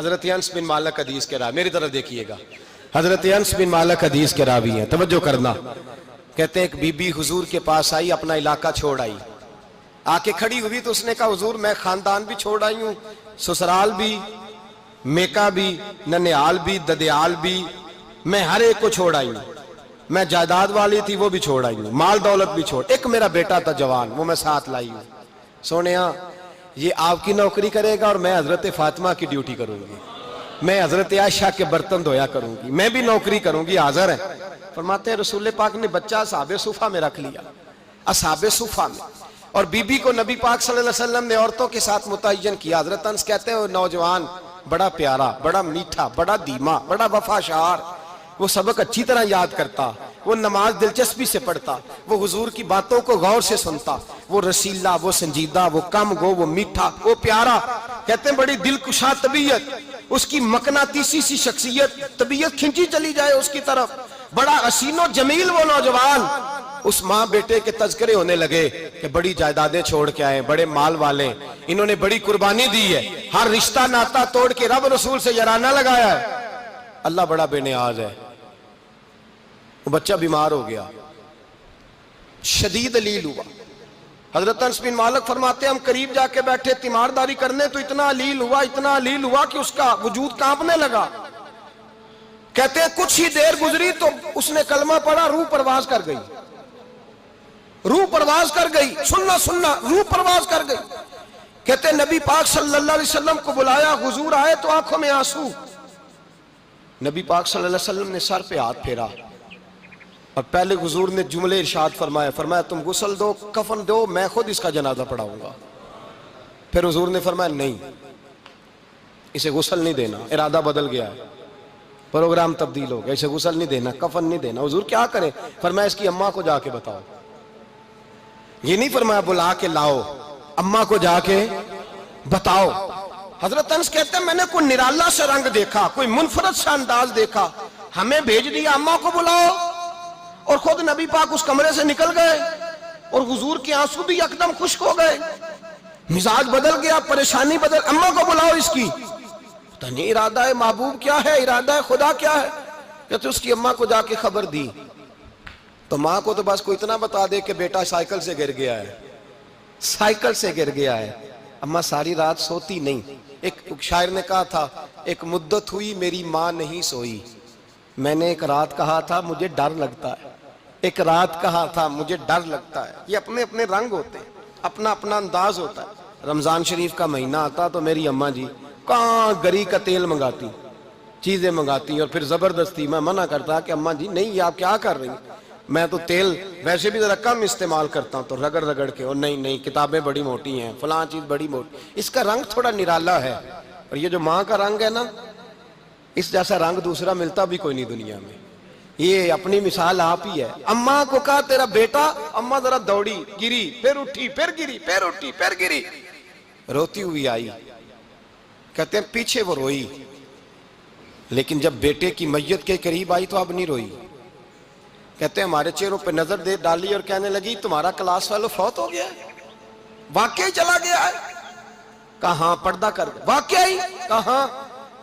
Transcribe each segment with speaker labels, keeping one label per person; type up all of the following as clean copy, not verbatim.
Speaker 1: حضرت انس بن مالک حدیث کے راوی، میری طرف دیکھیے گا، حضرت انس بن مالک حدیث کے راوی ہیں، توجہ کرنا۔ کہتے ہیں ایک بی بی حضور کے پاس آئی، اپنا علاقہ چھوڑ آئی، آ کے کھڑی ہوئی تو اس نے کہا حضور میں خاندان بھی چھوڑ آئی ہوں، سسرال بھی، میکا بھی، ننیال بھی، ددیال بھی، میں ہر ایک کو چھوڑ آئی ہوں، میں جائیداد والی تھی وہ بھی چھوڑ آئی ہوں، مال دولت بھی چھوڑ، ایک میرا بیٹا تھا جوان وہ میں ساتھ لائی ہوں۔ سونیا یہ آپ کی نوکری کرے گا اور میں حضرت فاطمہ کی ڈیوٹی کروں گی، میں حضرت عائشہ کے برتن دھویا کروں گی، میں بھی نوکری کروں گی، حاضر ہے۔ فرماتے ہیں رسول پاک نے بچہ اصحاب صفہ میں رکھ لیا، اصحاب صفہ میں، اور بی بی کو نبی پاک صلی اللہ علیہ وسلم نے عورتوں کے ساتھ متعین کیا۔ حضرت انس کہتے ہیں وہ نوجوان بڑا پیارا، بڑا میٹھا، بڑا دھیما، بڑا وفاشار، وہ سبق اچھی طرح یاد کرتا، وہ نماز دلچسپی سے پڑھتا، وہ حضور کی باتوں کو غور سے سنتا، وہ رسیلا، وہ سنجیدہ، وہ کم گو، وہ میٹھا، وہ پیارا، کہتے ہیں بڑی دلکشا طبیعت، اس کی مقناطیسی سی شخصیت، طبیعت کھنچی چلی جائے اس کی طرف، بڑا حسین و جمیل وہ نوجوان۔ اس ماں بیٹے کے تذکرے ہونے لگے کہ بڑی جائیدادیں چھوڑ کے آئے، بڑے مال والے، انہوں نے بڑی قربانی دی ہے، ہر رشتہ ناتا توڑ کے رب رسول سے یارانہ لگایا ہے، اللہ بڑا بے نیاز ہے۔ وہ بچہ بیمار ہو گیا، شدید علیل ہوا۔ حضرت انس بن مالک فرماتے ہیں ہم قریب جا کے بیٹھے تیمارداری کرنے تو اتنا علیل ہوا کہ اس کا وجود کانپنے لگا۔ کہتے ہیں کچھ ہی دیر گزری تو اس نے کلمہ پڑھا، روح پرواز کر گئی، روح پرواز کر گئی، سننا روح پرواز کر گئی۔ کہتے ہیں نبی پاک صلی اللہ علیہ وسلم کو بلایا، حضور آئے تو آنکھوں میں آنسو۔ نبی پاک صلی اللہ علیہ وسلم نے سر پہ ہاتھ پھیرا اور پہلے حضور نے جملے ارشاد فرمایا تم غسل دو، کفن دو، میں خود اس کا جنازہ پڑھاؤں گا۔ پھر حضور نے فرمایا نہیں، اسے غسل نہیں دینا، ارادہ بدل گیا ہے، پروگرام تبدیل ہو گیا، اسے غسل نہیں دینا، کفن نہیں دینا۔ حضور کیا کریں؟ فرمایا اس کی اماں کو جا کے بتاؤ۔ یہ نہیں فرمایا بلا کے لاؤ، اماں کو جا کے بتاؤ۔ حضرت انس کہتے ہیں میں نے کوئی نرالا سے رنگ دیکھا، کوئی منفرد سا انداز دیکھا، ہمیں بھیج دیا اماں کو بلاؤ، اور خود نبی پاک اس کمرے سے نکل گئے، اور حضور کے آنسو بھی یکدم خشک ہو گئے، مزاج بدل گیا، پریشانی بدل، اماں کو بلاؤ اس کی۔ پتہ نہیں ارادہ ہے محبوب کیا ہے، ارادہ ہے خدا کیا ہے۔ کہتے اس کی اماں کو جا کے خبر دی تو ماں کو تو بس کوئی اتنا بتا دے کہ بیٹا سائیکل سے گر گیا ہے، سائیکل سے گر گیا ہے۔ اماں ساری رات سوتی نہیں۔ ایک شاعر نے کہا تھا ایک مدت ہوئی میری ماں نہیں سوئی، میں نے ایک رات کہا تھا مجھے ڈر لگتا ہے، ایک رات کہا تھا مجھے ڈر لگتا ہے۔ یہ اپنے اپنے رنگ ہوتے ہیں، اپنا اپنا انداز ہوتا ہے۔ رمضان شریف کا مہینہ آتا تو میری اماں جی کہاں گری کا تیل منگاتی، چیزیں منگاتی، اور پھر زبردستی میں منع کرتا کہ اماں جی نہیں یہ آپ کیا کر رہی ہیں، میں تو تیل ویسے بھی ذرا کم استعمال کرتا ہوں، تو رگڑ رگڑ کے، اور نہیں کتابیں بڑی موٹی ہیں، فلاں چیز بڑی موٹی، اس کا رنگ تھوڑا نرالا ہے۔ اور یہ جو ماں کا رنگ ہے نا، اس جیسا رنگ دوسرا ملتا بھی کوئی نہیں دنیا میں۔ یہ اپنی مثال آپ ہی ہے۔ اماں کو کہا تیرا بیٹا، اماں ذرا دوڑی، گری، پھر اٹھی، پھر گری، پھر اٹھی، پھر گری، روتی ہوئی آئی۔ کہتے ہیں پیچھے وہ روئی، لیکن جب بیٹے کی میت کے قریب آئی تو اب نہیں روئی۔ کہتے ہیں ہمارے چہروں پہ نظر دے ڈالی اور کہنے لگی تمہارا کلاس فیلو فوت ہو گیا ہے، واقعی چلا گیا ہے؟ کہاں پردہ کر واقعی کہاں؟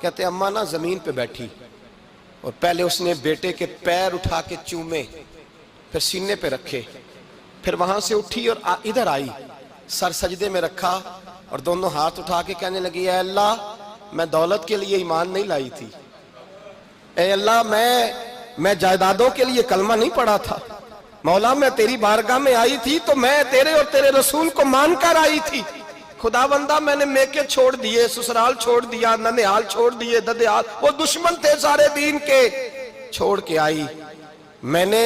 Speaker 1: کہتے ہیں اماں نا زمین پہ بیٹھی اور پہلے اس نے بیٹے کے پیر اٹھا کے چومے، پھر سینے پہ رکھے، پھر وہاں سے اٹھی اور ادھر آئی، سر سجدے میں رکھا اور دونوں ہاتھ اٹھا کے کہنے لگی اے اللہ میں دولت کے لیے ایمان نہیں لائی تھی، اے اللہ میں جائیدادوں کے لیے کلمہ نہیں پڑھا تھا، مولا میں تیری بارگاہ میں آئی تھی تو میں تیرے اور تیرے رسول کو مان کر آئی تھی، خدا بندہ میں نے میکے چھوڑ دیے، سسرال چھوڑ دیا، ننیال چھوڑ دیے، ددیال، وہ دشمن تھے سارے دین کے، چھوڑ کے آئی، میں نے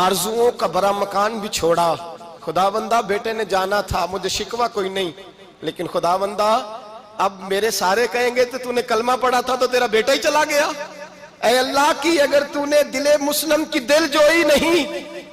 Speaker 1: آرزوؤں کا بڑا مکان بھی چھوڑا، خدا بندہ بیٹے نے جانا تھا، مجھے شکوہ کوئی نہیں، لیکن خدا بندہ اب میرے سارے کہیں گے تو نے کلمہ پڑھا تھا تو تیرا بیٹا ہی چلا گیا، اے اللہ کی اگر تو نے دل مسلم کی دل جوئی نہیں،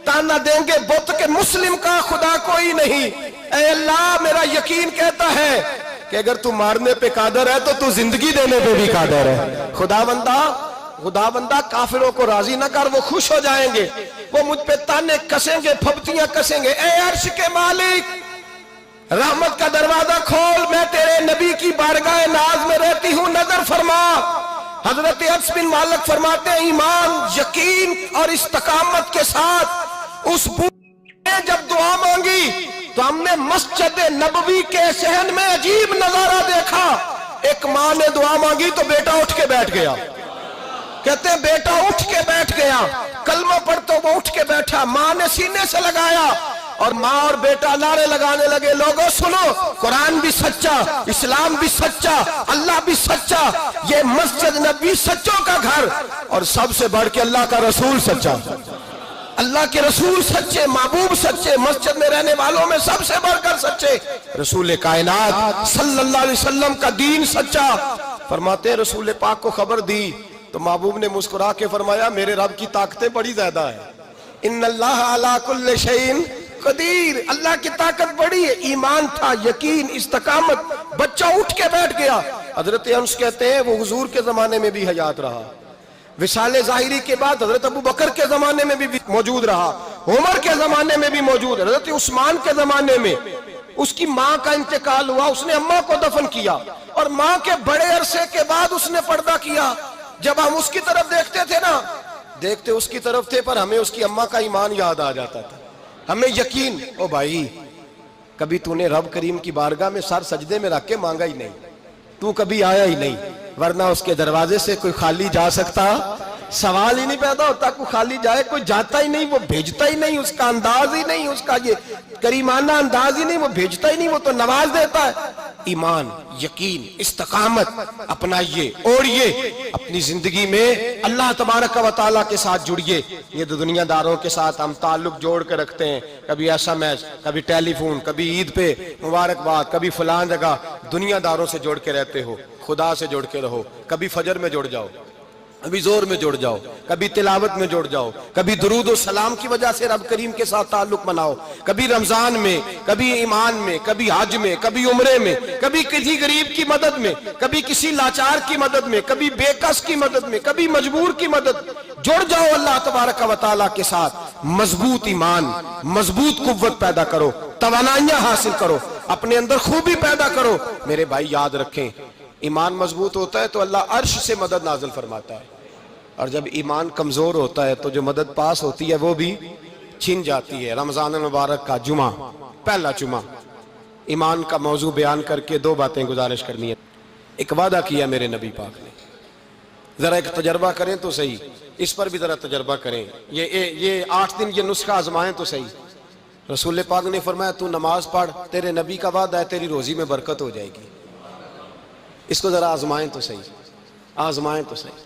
Speaker 1: تانا دیں گے بت کے مسلم کا خدا کوئی نہیں، اے اللہ میرا یقین کہتا ہے کہ اگر تو مارنے پہ قادر ہے تو زندگی دینے پہ بھی قادر ہے، خدا بندہ کافروں کو راضی نہ کر، وہ خوش ہو جائیں گے، وہ مجھ پہ تانے کسیں گے، پھپتیاں کسیں گے، اے عرش کے مالک رحمت کا دروازہ کھول، میں تیرے نبی کی بارگاہ ناز میں رہتی ہوں، نظر فرما حضرت انس بن مالک فرماتے ہیں ایمان، یقین اور استقامت کے ساتھ اس بوڑھے نے جب دعا مانگی تو ہم نے مسجد نبوی کے صحن میں عجیب نظارہ دیکھا. ایک ماں نے دعا مانگی تو بیٹا اٹھ کے بیٹھ گیا. کہتے ہیں بیٹا اٹھ کے بیٹھ گیا، کلمہ پڑھ تو وہ اٹھ کے بیٹھا، ماں نے سینے سے لگایا اور ماں اور بیٹا نعرے لگانے لگے، لوگوں سنو، قرآن بھی سچا، اسلام بھی سچا، اللہ بھی سچا، یہ مسجد نبی سچوں کا گھر، اور سب سے بڑھ کے اللہ کا رسول سچا. اللہ کے رسول سچے، محبوب سچے، مسجد میں رہنے والوں میں سب سے بڑھ کر سچے، رسول کائنات صلی اللہ علیہ وسلم کا دین سچا. فرماتے ہیں رسول پاک کو خبر دی تو محبوب نے مسکرا کے فرمایا میرے رب کی طاقتیں بڑی زیادہ ہیں. ان اللہ علی کل شیء قدیر، اللہ کی طاقت بڑی ہے. ایمان تھا، یقین، استقامت، بچہ اٹھ کے بیٹھ گیا. حضرت انس کہتے ہیں وہ حضور کے زمانے میں بھی حیات رہا، وصال ظاہری کے بعد حضرت ابو بکر کے زمانے میں بھی موجود رہا، عمر کے زمانے میں بھی موجود، حضرت عثمان کے زمانے میں. اس کی ماں کا انتقال ہوا، اس نے اماں کو دفن کیا اور ماں کے بڑے عرصے کے بعد اس نے پردہ کیا. جب ہم اس کی طرف دیکھتے تھے نا، دیکھتے اس کی طرف تھے پر ہمیں اس کی اماں کا ایمان یاد آ جاتا تھا، ہمیں یقین. او بھائی، کبھی تو نے رب کریم کی بارگاہ میں سر سجدے میں رکھ کے مانگا ہی نہیں، تو کبھی آیا ہی نہیں، ورنہ اس کے دروازے سے کوئی خالی جا سکتا؟ سوال ہی نہیں پیدا ہوتا کوئی خالی جائے. کوئی جاتا ہی نہیں، وہ بھیجتا ہی نہیں، اس کا انداز ہی نہیں، اس کا یہ کریمانہ انداز ہی نہیں، وہ بھیجتا ہی نہیں، وہ تو نواز دیتا ہے. ایمان، یقین، استقامت اپنائیے، اوڑھیے اپنی زندگی میں، اللہ تبارک و تعالیٰ کے ساتھ جڑیے. یہ دنیا داروں کے ساتھ ہم تعلق جوڑ کے رکھتے ہیں، کبھی ایسا میچ، کبھی ٹیلی فون، کبھی عید پہ مبارکباد، کبھی فلان جگہ. دنیا داروں سے جوڑ کے رہتے ہو، خدا سے جوڑ کے رہو. کبھی فجر میں جڑ جاؤ، کبھی زور میں جڑ جاؤ، کبھی تلاوت میں جڑ جاؤ، کبھی درود و سلام کی وجہ سے رب کریم کے ساتھ تعلق بناؤ، کبھی رمضان میں، کبھی ایمان میں، کبھی حج میں، کبھی عمرے میں، کبھی کسی غریب کی مدد میں، کبھی کسی لاچار کی مدد میں، کبھی بے کس کی مدد میں، کبھی مجبور کی مدد. جڑ جاؤ اللہ تبارک و تعالیٰ کے ساتھ. مضبوط ایمان، مضبوط قوت پیدا کرو، توانائیاں حاصل کرو، اپنے اندر خوبی پیدا کرو. میرے بھائی یاد رکھیں، ایمان مضبوط ہوتا ہے تو اللہ عرش سے مدد نازل فرماتا ہے، اور جب ایمان کمزور ہوتا ہے تو جو مدد پاس ہوتی ہے وہ بھی چھن جاتی ہے. رمضان المبارک کا جمعہ، پہلا جمعہ، ایمان کا موضوع بیان کر کے دو باتیں گزارش کرنی ہے. ایک وعدہ کیا میرے نبی پاک نے، ذرا ایک تجربہ کریں تو صحیح، اس پر بھی ذرا تجربہ کریں. یہ 8 دن یہ نسخہ آزمائیں تو صحیح. رسول پاک نے فرمایا تو نماز پڑھ، تیرے نبی کا وعدہ ہے تیری روزی میں برکت ہو جائے گی. اس کو ذرا آزمائیں تو صحیح، آزمائیں تو صحیح.